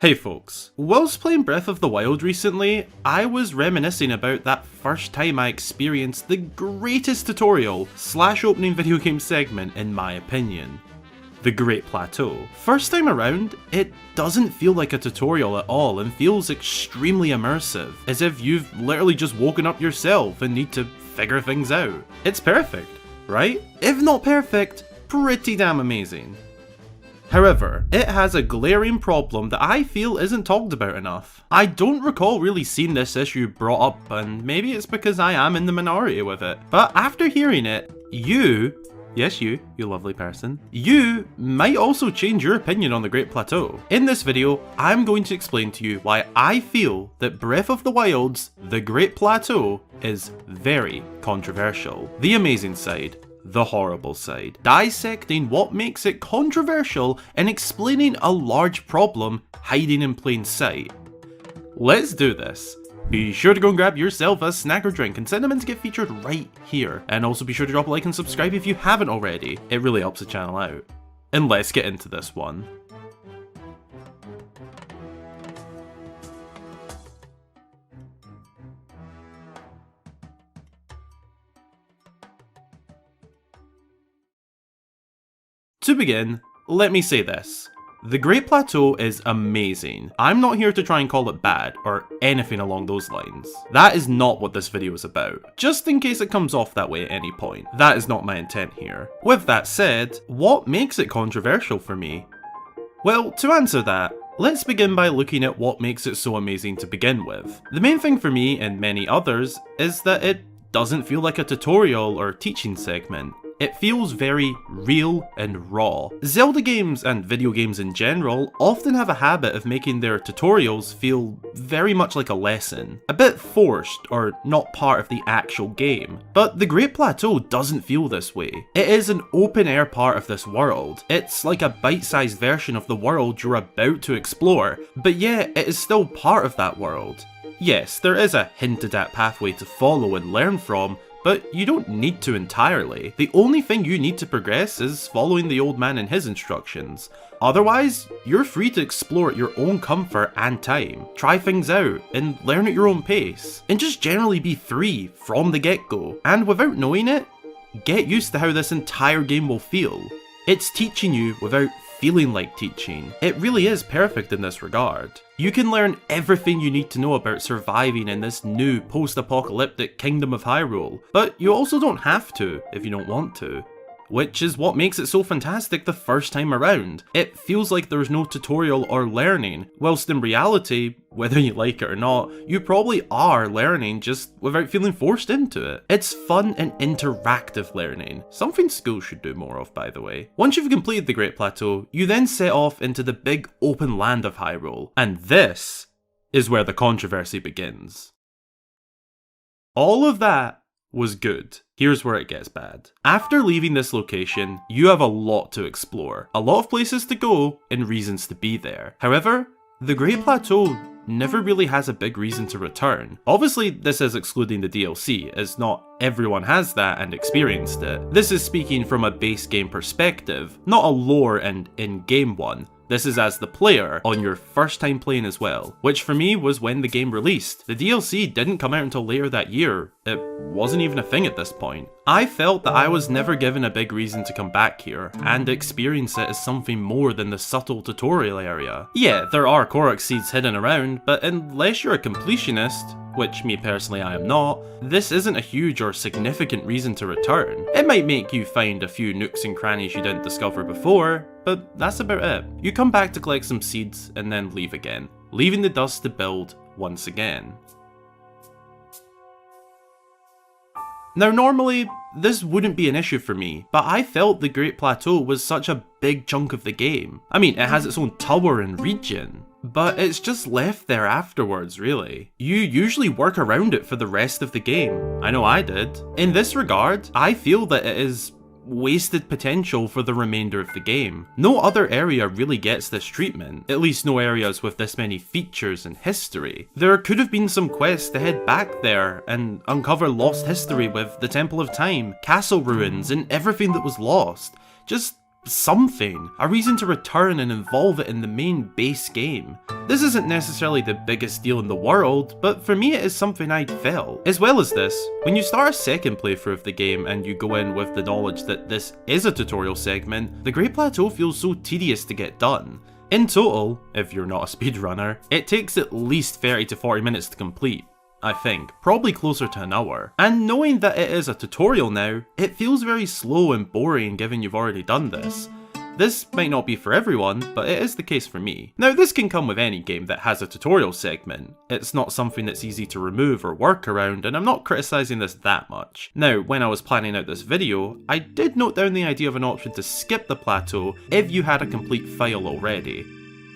Hey folks, whilst playing Breath of the Wild recently, I was reminiscing about that first time I experienced the greatest tutorial / opening video game segment in my opinion. The Great Plateau. First time around, it doesn't feel like a tutorial at all and feels extremely immersive, as if you've literally just woken up yourself and need to figure things out. It's perfect, right? If not perfect, pretty damn amazing. However, it has a glaring problem that I feel isn't talked about enough. I don't recall really seeing this issue brought up, and maybe it's because I am in the minority with it, but after hearing it, yes you lovely person, you might also change your opinion on the Great Plateau. In this video, I'm going to explain to you why I feel that Breath of the Wild's The Great Plateau is very controversial. The amazing side, the horrible side, dissecting what makes it controversial and explaining a large problem hiding in plain sight. Let's do this. Be sure to go and grab yourself a snack or drink and send them in to get featured right here. And also be sure to drop a like and subscribe if you haven't already. It really helps the channel out. And let's get into this one. To begin, let me say this. The Great Plateau is amazing. I'm not here to try and call it bad, or anything along those lines. That is not what this video is about, just in case it comes off that way at any point. That is not my intent here. With that said, what makes it controversial for me? Well, to answer that, let's begin by looking at what makes it so amazing to begin with. The main thing for me, and many others, is that it doesn't feel like a tutorial or teaching segment. It feels very real and raw. Zelda games and video games in general often have a habit of making their tutorials feel very much like a lesson, a bit forced or not part of the actual game. But the Great Plateau doesn't feel this way. It is an open air part of this world. It's like a bite-sized version of the world you're about to explore, but yet it is still part of that world. Yes, there is a hinted at pathway to follow and learn from, but you don't need to entirely. The only thing you need to progress is following the old man and his instructions. Otherwise, you're free to explore at your own comfort and time. Try things out, and learn at your own pace. And just generally be free from the get-go. And without knowing it, get used to how this entire game will feel. It's teaching you without feeling like teaching. It really is perfect in this regard. You can learn everything you need to know about surviving in this new post-apocalyptic kingdom of Hyrule, but you also don't have to if you don't want to. Which is what makes it so fantastic the first time around. It feels like there's no tutorial or learning, whilst in reality, whether you like it or not, you probably are learning just without feeling forced into it. It's fun and interactive learning, something schools should do more of, by the way. Once you've completed the Great Plateau, you then set off into the big open land of Hyrule, and this is where the controversy begins. All of that was good. Here's where it gets bad. After leaving this location, you have a lot to explore, a lot of places to go, and reasons to be there. However, the Great Plateau never really has a big reason to return. Obviously, this is excluding the DLC, as not everyone has that and experienced it. This is speaking from a base game perspective, not a lore and in-game one. This is as the player on your first time playing as well, which for me was when the game released. The DLC didn't come out until later that year. It wasn't even a thing at this point. I felt that I was never given a big reason to come back here and experience it as something more than the subtle tutorial area. Yeah, there are Korok seeds hidden around, but unless you're a completionist, which me personally I am not, this isn't a huge or significant reason to return. It might make you find a few nooks and crannies you didn't discover before, but that's about it. You come back to collect some seeds and then leave again, leaving the dust to build once again. Now normally, this wouldn't be an issue for me, but I felt the Great Plateau was such a big chunk of the game. I mean, it has its own tower and region, but it's just left there afterwards, really. You usually work around it for the rest of the game. I know I did. In this regard, I feel that it is wasted potential for the remainder of the game. No other area really gets this treatment, at least no areas with this many features and history. There could have been some quests to head back there and uncover lost history with the Temple of Time, castle ruins, and everything that was lost. Just something, a reason to return and involve it in the main base game. This isn't necessarily the biggest deal in the world, but for me it is something I'd felt. As well as this, when you start a second playthrough of the game and you go in with the knowledge that this is a tutorial segment, the Great Plateau feels so tedious to get done. In total, if you're not a speedrunner, it takes at least 30 to 40 minutes to complete. I think, probably closer to an hour. And knowing that it is a tutorial now, it feels very slow and boring given you've already done this. This might not be for everyone, but it is the case for me. Now this can come with any game that has a tutorial segment. It's not something that's easy to remove or work around, and I'm not criticising this that much. Now, when I was planning out this video, I did note down the idea of an option to skip the plateau if you had a complete file already.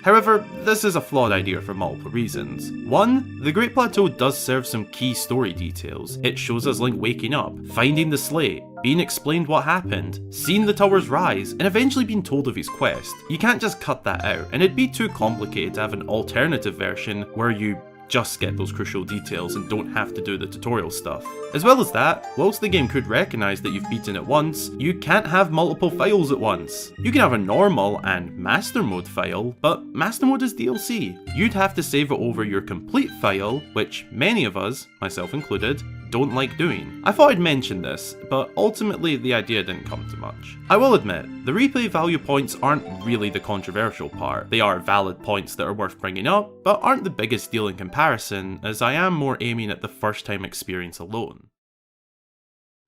However, this is a flawed idea for multiple reasons. One, the Great Plateau does serve some key story details. It shows us Link waking up, finding the slate, being explained what happened, seeing the towers rise, and eventually being told of his quest. You can't just cut that out, and it'd be too complicated to have an alternative version where you just get those crucial details and don't have to do the tutorial stuff. As well as that, whilst the game could recognise that you've beaten it once, you can't have multiple files at once. You can have a normal and master mode file, but master mode is DLC. You'd have to save it over your complete file, which many of us, myself included, don't like doing. I thought I'd mention this, but ultimately the idea didn't come to much. I will admit, the replay value points aren't really the controversial part. They are valid points that are worth bringing up, but aren't the biggest deal in comparison, as I am more aiming at the first time experience alone.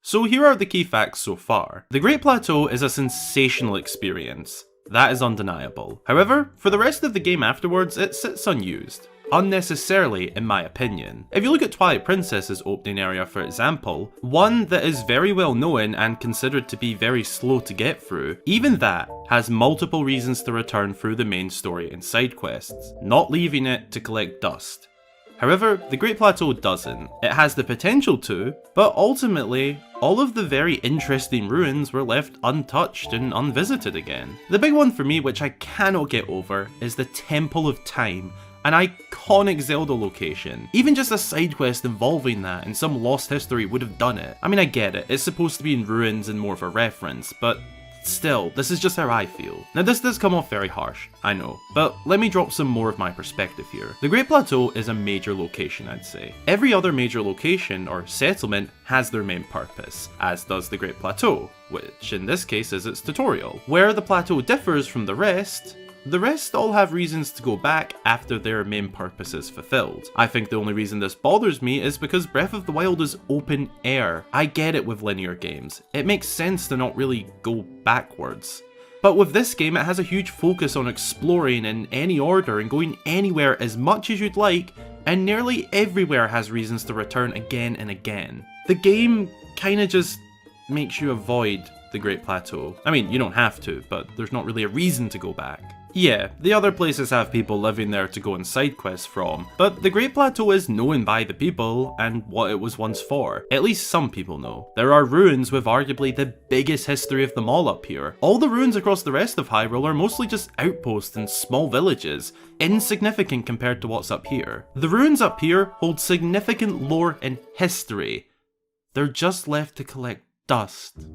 So here are the key facts so far. The Great Plateau is a sensational experience. That is undeniable. However, for the rest of the game afterwards, it sits unused. Unnecessarily, in my opinion. If you look at Twilight Princess's opening area for example, one that is very well known and considered to be very slow to get through, even that has multiple reasons to return through the main story and side quests, not leaving it to collect dust. However, the Great Plateau doesn't. It has the potential to, but ultimately, all of the very interesting ruins were left untouched and unvisited again. The big one for me, which I cannot get over, is the Temple of Time, an iconic Zelda location. Even just a side quest involving that in some lost history would have done it. I mean, I get it, it's supposed to be in ruins and more of a reference, but still, this is just how I feel. Now this does come off very harsh, I know, but let me drop some more of my perspective here. The Great Plateau is a major location, I'd say. Every other major location or settlement has their main purpose, as does the Great Plateau, which in this case is its tutorial. Where the plateau differs from the rest all have reasons to go back after their main purpose is fulfilled. I think the only reason this bothers me is because Breath of the Wild is open air. I get it with linear games. It makes sense to not really go backwards. But with this game, it has a huge focus on exploring in any order and going anywhere as much as you'd like, and nearly everywhere has reasons to return again and again. The game kinda just makes you avoid the Great Plateau. I mean, you don't have to, but there's not really a reason to go back. Yeah, the other places have people living there to go on side quests from, but the Great Plateau is known by the people and what it was once for. At least some people know. There are ruins with arguably the biggest history of them all up here. All the ruins across the rest of Hyrule are mostly just outposts and small villages, insignificant compared to what's up here. The ruins up here hold significant lore and history. They're just left to collect dust.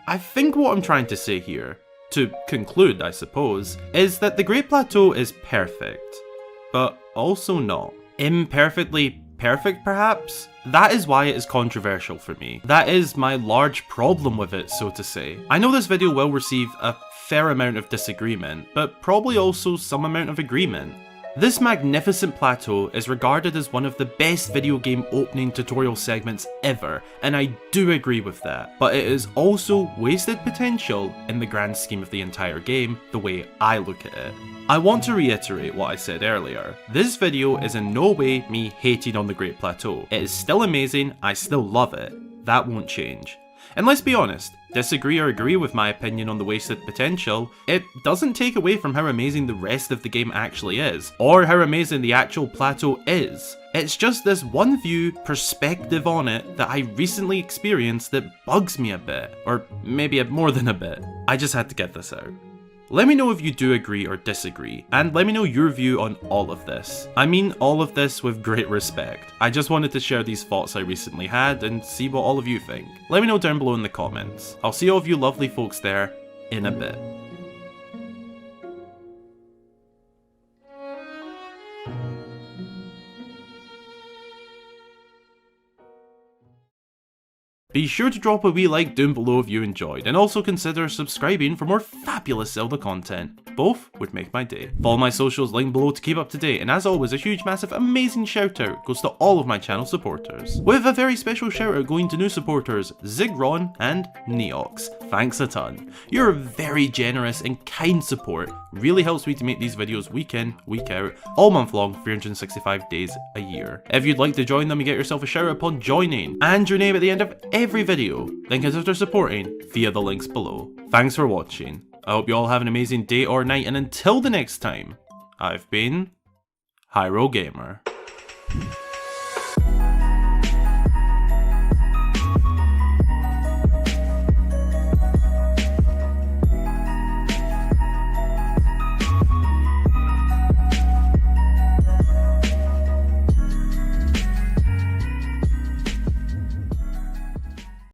I think what I'm trying to say here, to conclude I suppose, is that the Great Plateau is perfect, but also not. Imperfectly perfect perhaps? That is why it is controversial for me. That is my large problem with it, so to say. I know this video will receive a fair amount of disagreement, but probably also some amount of agreement. This magnificent plateau is regarded as one of the best video game opening tutorial segments ever, and I do agree with that. But it is also wasted potential in the grand scheme of the entire game, the way I look at it. I want to reiterate what I said earlier. This video is in no way me hating on the Great Plateau. It is still amazing, I still love it. That won't change. And let's be honest, disagree or agree with my opinion on the wasted potential, it doesn't take away from how amazing the rest of the game actually is, or how amazing the actual plateau is. It's just this one view, perspective on it that I recently experienced that bugs me a bit, or maybe more than a bit. I just had to get this out. Let me know if you do agree or disagree, and let me know your view on all of this. I mean all of this with great respect. I just wanted to share these thoughts I recently had and see what all of you think. Let me know down below in the comments. I'll see all of you lovely folks there, in a bit. Be sure to drop a wee like down below if you enjoyed, and also consider subscribing for more fabulous Zelda content. Both would make my day. Follow my socials linked below to keep up to date, and as always, a huge, massive, amazing shout out goes to all of my channel supporters. With a very special shout out going to new supporters, Zigron and Neox. Thanks a ton. Your very generous and kind support really helps me to make these videos week in, week out, all month long, 365 days a year. If you'd like to join them and get yourself a shout out upon joining, and your name at the end of every video, then consider supporting via the links below. Thanks for watching. I hope you all have an amazing day or night, and until the next time, I've been Hyrule Gamer.